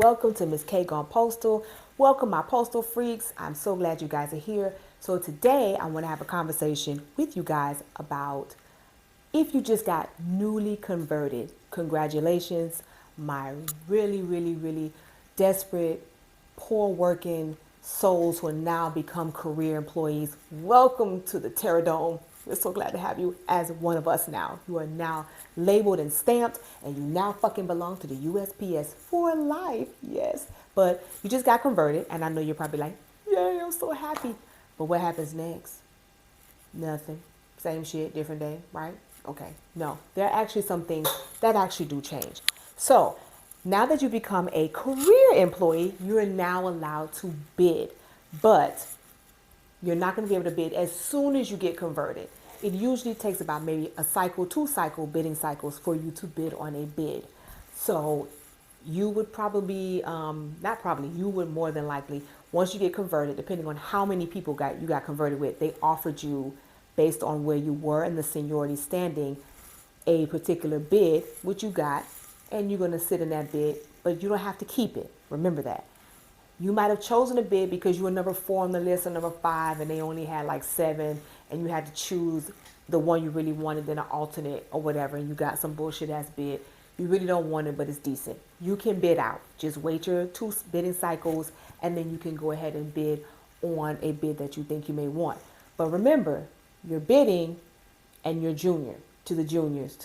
welcome to Miss K on Postal. Welcome, my postal freaks. I'm so glad you guys are here. So today I want to have a conversation with you guys about if you just got newly converted. Congratulations, my really desperate, poor working souls who are now become career employees. Welcome to the Terror Dome. We're so glad to have you as one of us now. You are now labeled and stamped, and you now fucking belong to the USPS for life. Yes. But you just got converted, and I know you're probably like, yay, I'm so happy. But what happens next? Nothing. Same shit, different day, right? Okay. No, there are actually some things that actually do change. So now that you become a career employee, you are now allowed to bid. But you're not going to be able to bid as soon as you get converted. It usually takes about maybe a cycle, 2 cycle bidding cycles for you to bid on a bid. So you would probably, not probably, you would more than likely, once you get converted, depending on how many people you got converted with, they offered you, based on where you were in the seniority standing, a particular bid, which you got, and you're going to sit in that bid, but you don't have to keep it. Remember that. You might have chosen a bid because you were number 4 on the list or number 5 and they only had like 7 and you had to choose the one you really wanted, then an alternate or whatever, and you got some bullshit ass bid. You really don't want it, but it's decent. You can bid out. Just wait your 2 bidding cycles and then you can go ahead and bid on a bid that you think you may want. But remember, you're bidding and you're junior to the juniors.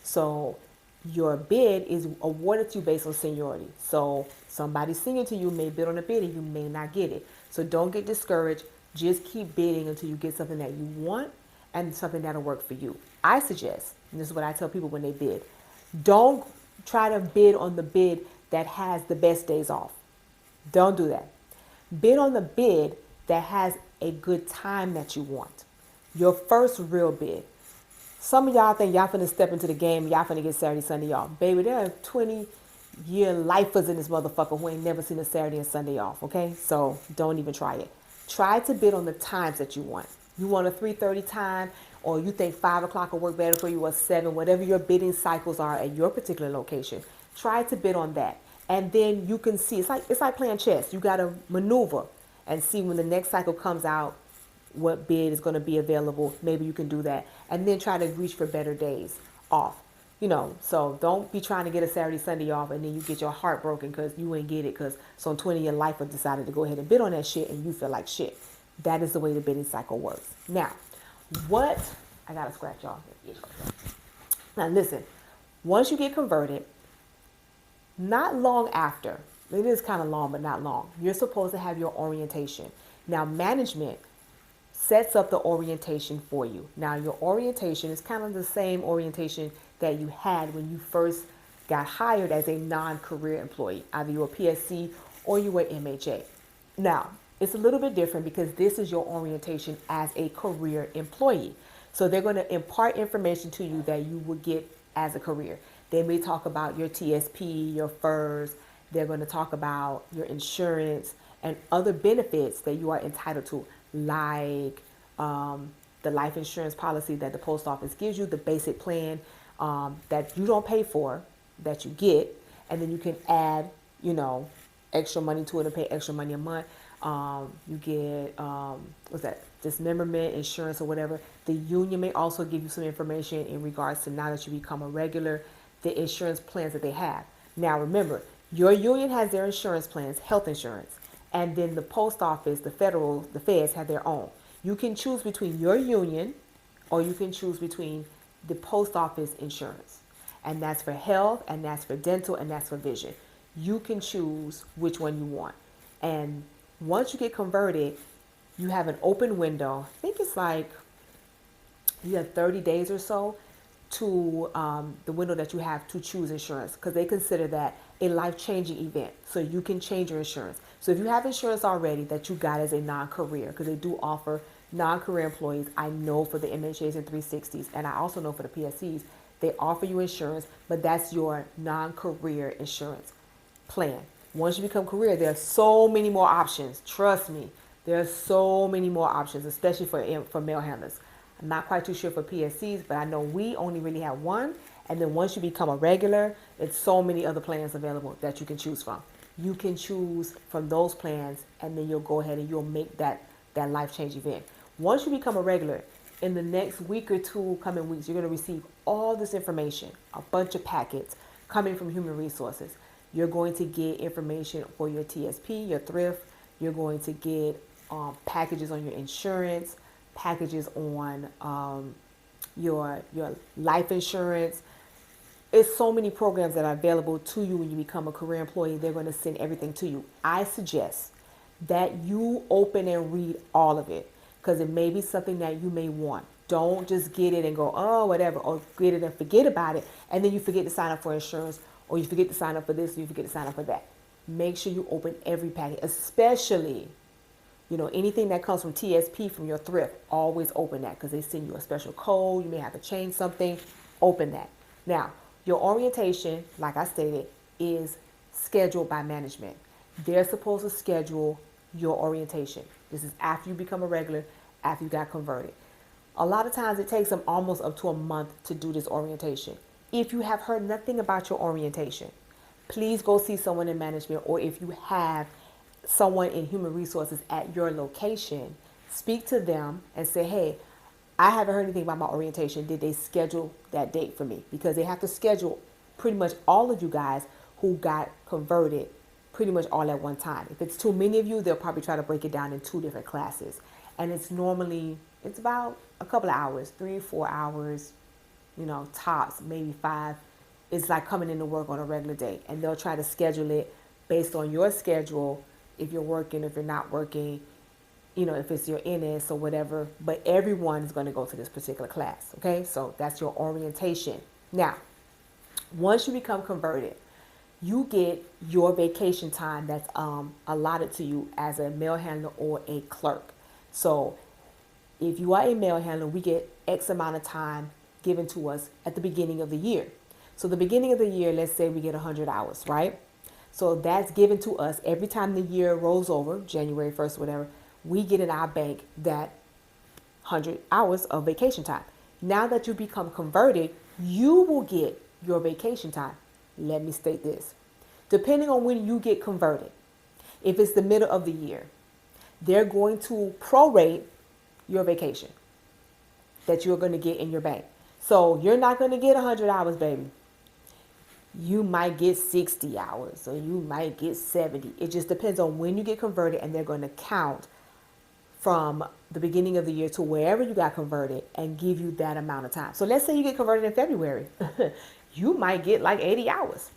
So your bid is awarded to you based on seniority. So somebody senior to you may bid on a bid and you may not get it. So don't get discouraged. Just keep bidding until you get something that you want and something that'll work for you. I suggest, and this is what I tell people when they bid, don't try to bid on the bid that has the best days off. Don't do that. Bid on the bid that has a good time that you want. Your first real bid. Some of y'all think y'all finna step into the game, y'all finna get Saturday, Sunday off. Baby, there are 20-year lifers in this motherfucker who ain't never seen a Saturday and Sunday off, okay? So don't even try it. Try to bid on the times that you want. You want a 3:30 time, or you think 5 o'clock will work better for you, or 7, whatever your bidding cycles are at your particular location. Try to bid on that. And then you can see, it's like playing chess. You gotta maneuver and see when the next cycle comes out, what bid is going to be available. Maybe you can do that and then try to reach for better days off, so don't be trying to get a Saturday, Sunday off and then you get your heart broken because you ain't get it because some 20-year lifer decided to go ahead and bid on that shit and you feel like shit. That is the way the bidding cycle works. Now, I gotta scratch y'all. Now listen, once you get converted, not long after, it is kind of long, but not long, you're supposed to have your orientation. Now, management sets up the orientation for you. Now, your orientation is kind of the same orientation that you had when you first got hired as a non-career employee. Either you were PSC or you were MHA. Now, it's a little bit different because this is your orientation as a career employee. So they're going to impart information to you that you would get as a career. They may talk about your TSP, your FERS. They're going to talk about your insurance and other benefits that you are entitled to, like the life insurance policy that the post office gives you, the basic plan that you don't pay for, that you get, and then you can add, extra money to it and pay extra money a month. You get, dismemberment insurance or whatever. The union may also give you some information in regards to, now that you become a regular, the insurance plans that they have. Now remember, your union has their insurance plans, health insurance, and then the post office, the feds have their own. You can choose between your union or you can choose between the post office insurance. And that's for health, and that's for dental, and that's for vision. You can choose which one you want. And once you get converted, you have an open window. I think it's like you have 30 days or so to the window that you have to choose insurance, because they consider that a life-changing event. So you can change your insurance. So if you have insurance already that you got as a non-career, because they do offer non-career employees, I know for the MHAs and 360s, and I also know for the PSCs, they offer you insurance, but that's your non-career insurance plan. Once you become career, there are so many more options. Trust me, there are so many more options, especially for mail handlers. I'm not quite too sure for PSCs, but I know we only really have one, And then once you become a regular, it's so many other plans available that you can choose from. You can choose from those plans, and then you'll go ahead and you'll make that life change event. Once you become a regular, in the next week or two coming weeks, you're going to receive all this information, a bunch of packets coming from Human Resources. You're going to get information for your TSP, your thrift. You're going to get packages on your insurance, packages on your life insurance. It's so many programs that are available to you when you become a career employee. They're going to send everything to you. I suggest that you open and read all of it, because it may be something that you may want. Don't just get it and go, oh, whatever, or get it and forget about it, and then you forget to sign up for insurance, or you forget to sign up for this, or you forget to sign up for that. Make sure you open every packet, especially, anything that comes from TSP, from your thrift. Always open that, because they send you a special code. You may have to change something. Open that. Now, your orientation, like I stated, is scheduled by management. They're supposed to schedule your orientation. This is after you become a regular, after you got converted. A lot of times it takes them almost up to a month to do this orientation. If you have heard nothing about your orientation, please go see someone in management, or if you have someone in Human Resources at your location, speak to them and say, hey, I haven't heard anything about my orientation. Did they schedule that date for me? Because they have to schedule pretty much all of you guys who got converted pretty much all at one time. If it's too many of you, they'll probably try to break it down in 2 different classes. And it's about a couple of hours, 3 or 4 hours, tops, maybe 5. It's like coming into work on a regular day. And they'll try to schedule it based on your schedule, if you're working, if you're not working, if it's your NS or whatever. But everyone is going to go to this particular class, okay? So that's your orientation. Now, once you become converted, you get your vacation time that's allotted to you as a mail handler or a clerk. So if you are a mail handler, we get X amount of time given to us at the beginning of the year. So the beginning of the year, let's say we get 100 hours, right? So that's given to us every time the year rolls over, January 1st, whatever, we get in our bank that 100 hours of vacation time. Now that you become converted, you will get your vacation time. Let me state this. Depending on when you get converted, if it's the middle of the year, they're going to prorate your vacation that you're going to get in your bank. So you're not going to get 100 hours, baby. You might get 60 hours, or you might get 70. It just depends on when you get converted, and they're going to count from the beginning of the year to wherever you got converted and give you that amount of time. So let's say you get converted in February. You might get like 80 hours.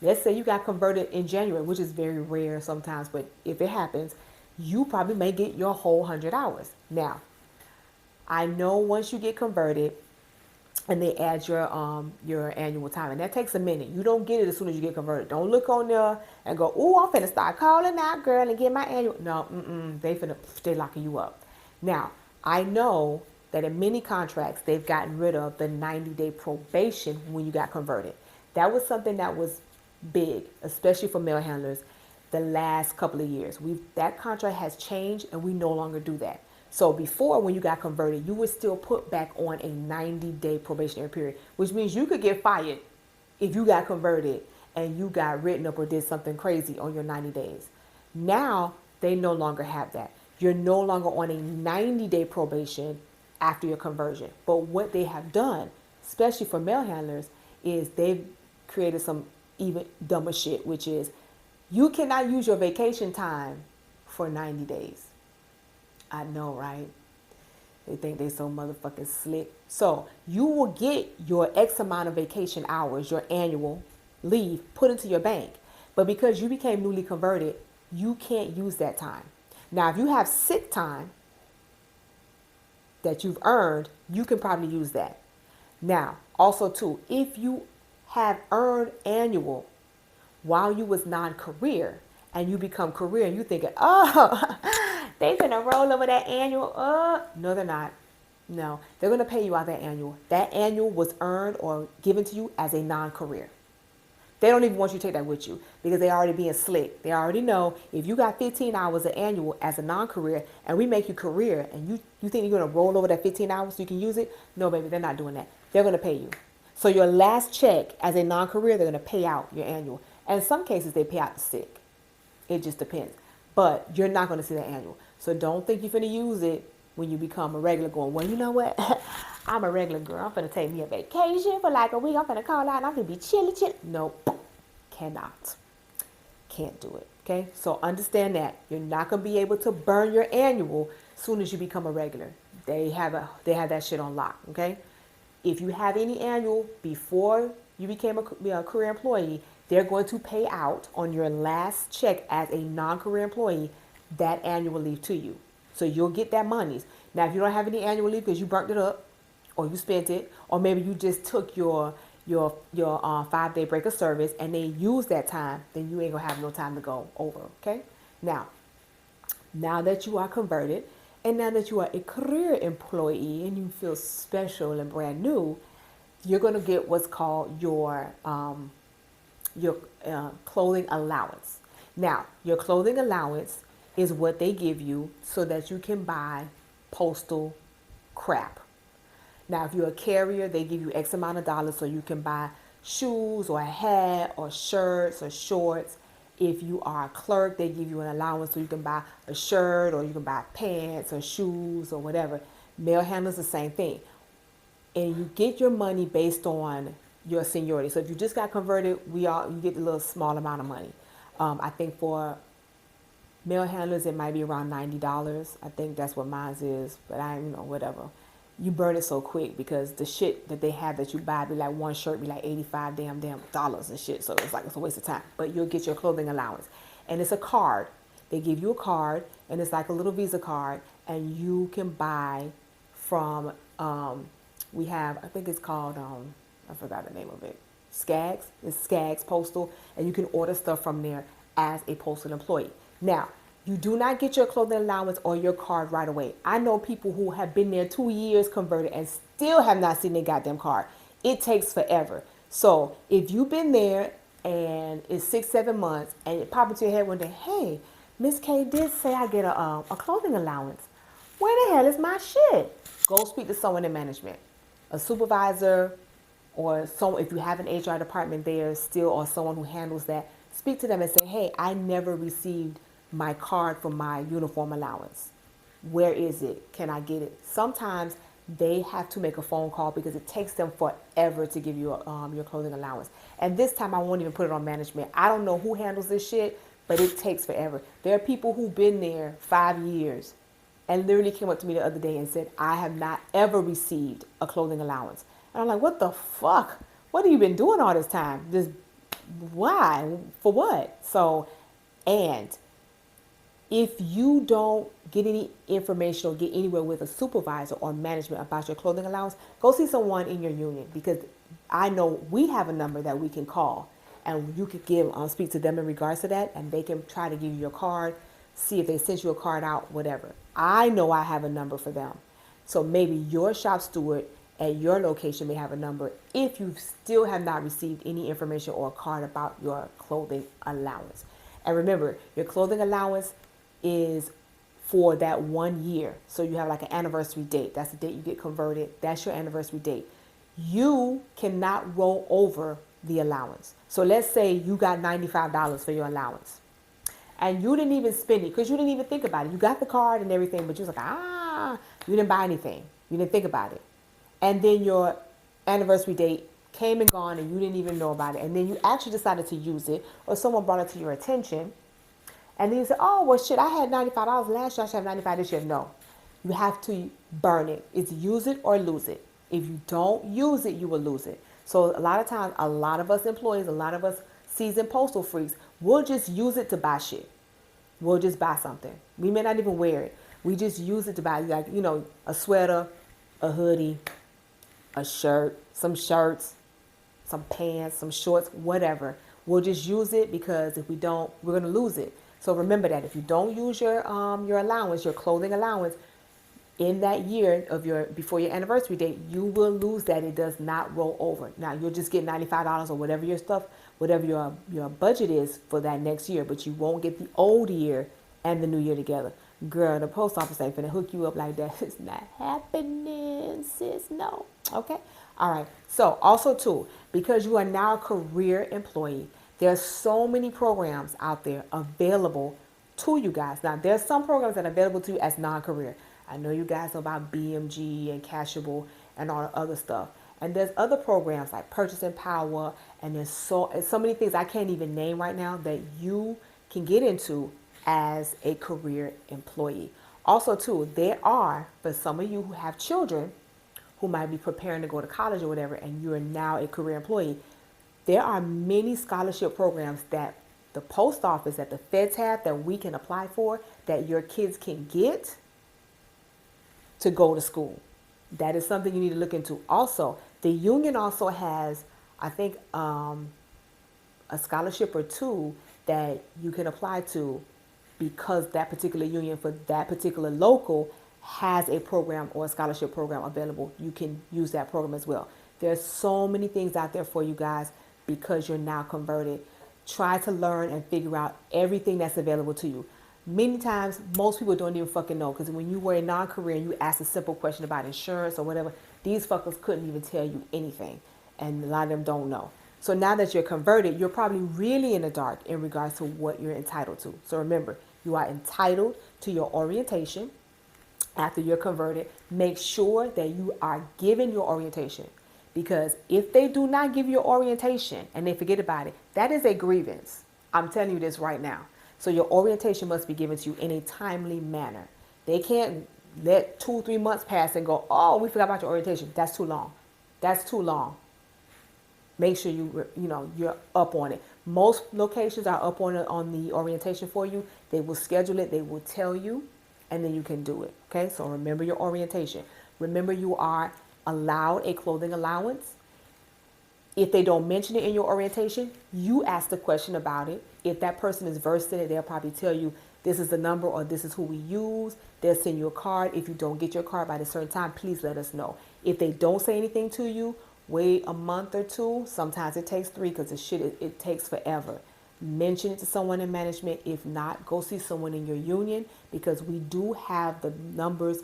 Let's say you got converted in January, which is very rare sometimes, but if it happens, you probably may get your whole 100 hours. Now, I know once you get converted and they add your annual time, and that takes a minute. You don't get it as soon as you get converted. Don't look on there and go, "Ooh, I'm finna start calling out, girl, and get my annual." No, they locking you up. Now, I know that in many contracts they've gotten rid of the 90-day probation when you got converted. That was something that was big, especially for mail handlers, the last couple of years. That contract has changed, and we no longer do that. So before, when you got converted, you were still put back on a 90-day probationary period, which means you could get fired if you got converted and you got written up or did something crazy on your 90 days. Now, they no longer have that. You're no longer on a 90-day probation after your conversion. But what they have done, especially for mail handlers, is they've created some even dumber shit, which is you cannot use your vacation time for 90 days. I know, right? They think they so motherfucking slick. So you will get your X amount of vacation hours, your annual leave, put into your bank. But because you became newly converted, you can't use that time. Now, if you have sick time that you've earned, you can probably use that. Now, also too, if you have earned annual while you was non-career and you become career and you thinking, oh, they finna roll over that annual. No, they're not. No, they're going to pay you out that annual. That annual was earned or given to you as a non-career. They don't even want you to take that with you because they already being slick. They already know if you got 15 hours of annual as a non-career and we make you career and you think you're going to roll over that 15 hours so you can use it? No, baby, they're not doing that. They're going to pay you. So your last check as a non-career, they're going to pay out your annual. And in some cases, they pay out the sick. It just depends. But you're not going to see the annual. So don't think you're going to use it when you become a regular going, well, you know what? I'm a regular girl. I'm going to take me a vacation for like a week. I'm going to call out and I'm going to be chilly. Nope. Cannot. Can't do it. Okay? So understand that. You're not going to be able to burn your annual as soon as you become a regular. They have that shit on lock. Okay? If you have any annual before you became a career employee, they're going to pay out on your last check as a non-career employee that annual leave to you. So you'll get that monies. Now, if you don't have any annual leave because you burnt it up or you spent it, or maybe you just took your 5-day break of service and they use that time, then you ain't gonna have no time to go over. Okay? Now that you are converted, and now that you are a career employee and you feel special and brand new, you're going to get what's called your clothing allowance. Now, your clothing allowance is what they give you so that you can buy postal crap. Now, if you're a carrier, they give you X amount of dollars so you can buy shoes or a hat or shirts or shorts. If you are a clerk, they give you an allowance so you can buy a shirt or you can buy pants or shoes or whatever. Mail handlers, the same thing. And you get your money based on your seniority. So if you just got converted, you get a little small amount of money. I think for mail handlers, it might be around $90. I think that's what mine is, but whatever. You burn it so quick because the shit that they have that you buy be like one shirt be like 85 damn dollars and shit. So it's a waste of time. But you'll get your clothing allowance. And it's a card. They give you a card and it's like a little Visa card and you can buy from we have, I think it's called I forgot the name of it. Skags. It's Skags Postal, and you can order stuff from there as a postal employee. Now, you do not get your clothing allowance or your card right away. I know people who have been there 2 years converted and still have not seen their goddamn card. It takes forever. So if you've been there and it's 6-7 months and it pops into your head one day, hey, Miss K did say I get a clothing allowance. Where the hell is my shit? Go speak to someone in management, a supervisor, or someone, if you have an HR department there still, or someone who handles that. Speak to them and say, hey, I never received my card for my uniform allowance. Where is it? Can I get it? Sometimes they have to make a phone call because it takes them forever to give you your clothing allowance. And this time I won't even put it on management. I don't know who handles this shit, but it takes forever. There are people who've been there 5 years and literally came up to me the other day and said, I have not ever received a clothing allowance. And I'm like, what the fuck? What have you been doing all this time? Just why? For what? So, and if you don't get any information or get anywhere with a supervisor or management about your clothing allowance, go see someone in your union, because I know we have a number that we can call and you could speak to them in regards to that, and they can try to give you your card, see if they sent you a card out, whatever. I know I have a number for them. So maybe your shop steward at your location may have a number if you still have not received any information or a card about your clothing allowance. And remember, your clothing allowance is for that 1 year. So you have like an anniversary date. That's the date you get converted. That's your anniversary date. You cannot roll over the allowance. So let's say you got $95 for your allowance and you didn't even spend it because you didn't even think about it. You got the card and everything, but you was like, you didn't buy anything. You didn't think about it. And then your anniversary date came and gone and you didn't even know about it. And then you actually decided to use it, or someone brought it to your attention. And then you say, oh, well, shit, I had $95 last year. I should have 95 this year. No, you have to burn it. It's use it or lose it. If you don't use it, you will lose it. So a lot of times, a lot of us employees, a lot of us seasoned postal freaks, we'll just use it to buy shit. We'll just buy something. We may not even wear it. We just use it to buy, like, a sweater, a hoodie, a shirt, some shirts, some pants, some shorts, whatever. We'll just use it because if we don't, we're going to lose it. So remember that if you don't use your allowance, your clothing allowance, in that year of before your anniversary date, you will lose that. It does not roll over. Now you'll just get $95 or whatever whatever your budget is for that next year, but you won't get the old year and the new year together. Girl, the post office ain't finna hook you up like that. It's not happening, sis. No. Okay. All right. So also too, because you are now a career employee, there's so many programs out there available to you guys. Now there's some programs that are available to you as non-career. I know you guys know about BMG and Cashable and all the other stuff. And there's other programs like Purchasing Power, and there's so many things I can't even name right now that you can get into as a career employee. Also too, there are, for some of you who have children, who might be preparing to go to college or whatever, and you're now a career employee, there are many scholarship programs that the post office, that the feds have, that we can apply for, that your kids can get to go to school. That is something you need to look into. Also, the union also has, I think, a scholarship or two that you can apply to because that particular union for that particular local has a program or a scholarship program available. You can use that program as well. There's so many things out there for you guys because you're now converted. Try to learn and figure out everything that's available to you. Many times, most people don't even fucking know, because when you were a non-career and you ask a simple question about insurance or whatever, these fuckers couldn't even tell you anything, and a lot of them don't know. So now that you're converted, you're probably really in the dark in regards to what you're entitled to. So remember, you are entitled to your orientation after you're converted. Make sure that you are given your orientation, because if they do not give you orientation and they forget about it, that is a grievance. I'm telling you this right now. So your orientation must be given to you in a timely manner. They can't let 2 or 3 months pass and go, oh, we forgot about your orientation. That's too long. That's too long. Make sure you're up on it. Most locations are up on the orientation for you. They will schedule it. They will tell you, and then you can do it. Okay, so remember your orientation. Remember, you are allowed a clothing allowance. If they don't mention it in your orientation, you ask the question about it. If that person is versed in it, they'll probably tell you this is the number or this is who we use. They'll send you a card. If you don't get your card by a certain time, please let us know. If they don't say anything to you, wait a month or two. Sometimes it takes 3 because it takes forever. Mention it to someone in management. If not, go see someone in your union, because we do have the numbers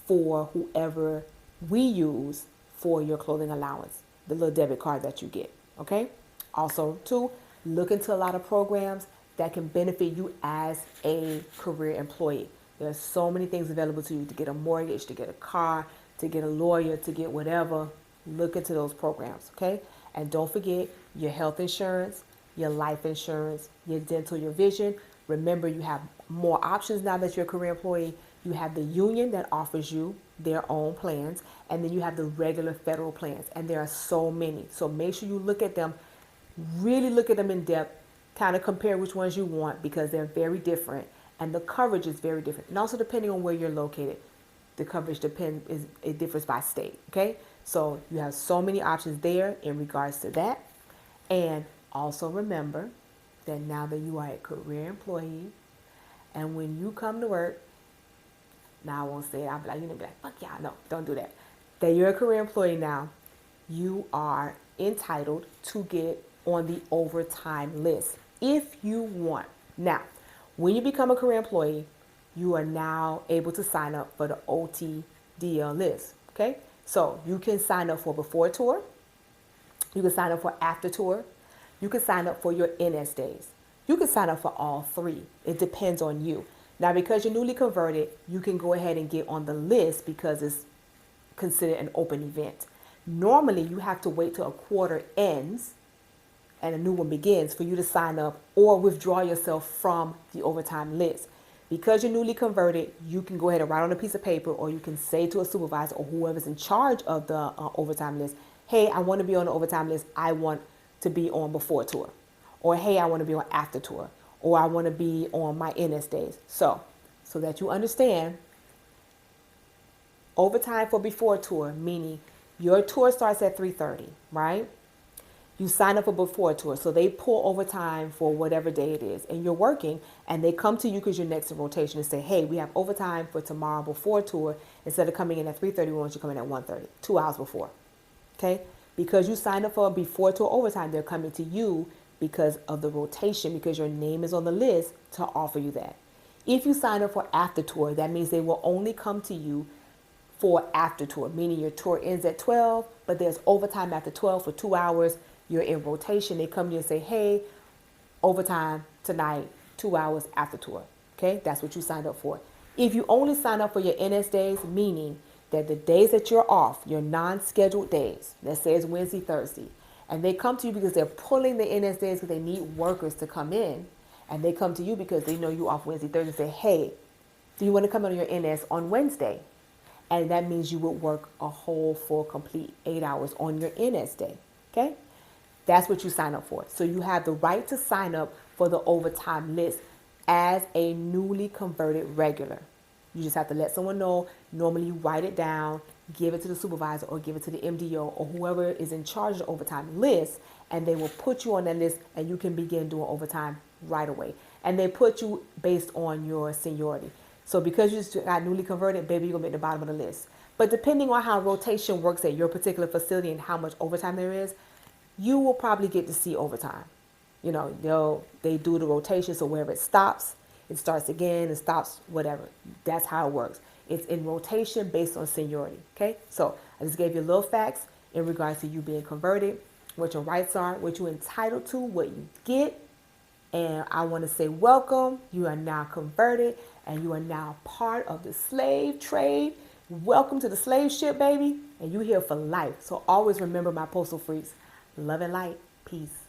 for whoever we use for your clothing allowance, the little debit card that you get. Okay. Also, too, look into a lot of programs that can benefit you as a career employee. There's so many things available to you to get a mortgage, to get a car, to get a lawyer, to get whatever. Look into those programs, okay? And don't forget your health insurance, your life insurance, your dental, your vision. Remember, you have more options now that you're a career employee. You have the union that offers you their own plans, and then you have the regular federal plans, and there are so many. So make sure you look at them, really look at them in depth, kind of compare which ones you want, because they're very different, and the coverage is very different. And also, depending on where you're located, the coverage it differs by state, okay? So you have so many options there in regards to that. And also remember that now that you are a career employee, and when you come to work, now I won't say it, I'll be like, fuck y'all, no, don't do that. That you're a career employee now, you are entitled to get on the overtime list if you want. Now, when you become a career employee, you are now able to sign up for the OTDL list, okay? So you can sign up for before tour, you can sign up for after tour, you can sign up for your NS days. You can sign up for all 3. It depends on you. Now, because you're newly converted, you can go ahead and get on the list because it's considered an open event. Normally, you have to wait till a quarter ends and a new one begins for you to sign up or withdraw yourself from the overtime list. Because you're newly converted, you can go ahead and write on a piece of paper, or you can say to a supervisor or whoever's in charge of the overtime list, hey, I want to be on the overtime list. I want to be on before tour. Or, hey, I want to be on after tour. Or I want to be on my NS days. So that you understand, overtime for before tour, meaning your tour starts at 3:30, right? You sign up for before tour, so they pull overtime for whatever day it is, and you're working, and they come to you because you're next in rotation and say, hey, we have overtime for tomorrow before tour. Instead of coming in at 3:30, we want you to come in at 1:30, 2 hours before, okay? Because you signed up for before tour overtime, they're coming to you because of the rotation, because your name is on the list to offer you that. If you sign up for after tour, that means they will only come to you for after tour, meaning your tour ends at 12, but there's overtime after 12 for 2 hours. You're in rotation. They come to you and say, hey, overtime tonight, 2 hours after tour. Okay, that's what you signed up for. If you only sign up for your NS days, meaning that the days that you're off, your non-scheduled days, let's say it's Wednesday, Thursday, and they come to you because they're pulling the NS days because they need workers to come in, and they come to you because they know you off Wednesday, Thursday, and say, hey, do you want to come on your NS on Wednesday? And that means you would work a whole full complete 8 hours on your NS day. Okay? That's what you sign up for. So you have the right to sign up for the overtime list as a newly converted regular. You just have to let someone know. Normally you write it down, give it to the supervisor or give it to the MDO or whoever is in charge of the overtime list, and they will put you on that list and you can begin doing overtime right away. And they put you based on your seniority. So because you just got newly converted, baby, you're going to be at the bottom of the list. But depending on how rotation works at your particular facility and how much overtime there is, you will probably get to see overtime. You know, they do the rotation, so wherever it stops, it starts again, it stops, whatever. That's how it works. It's in rotation based on seniority, okay? So I just gave you a little facts in regards to you being converted, what your rights are, what you're entitled to, what you get. And I want to say welcome. You are now converted and you are now part of the slave trade. Welcome to the slave ship, baby. And you're here for life. So always remember, my postal freaks, love and light. Peace.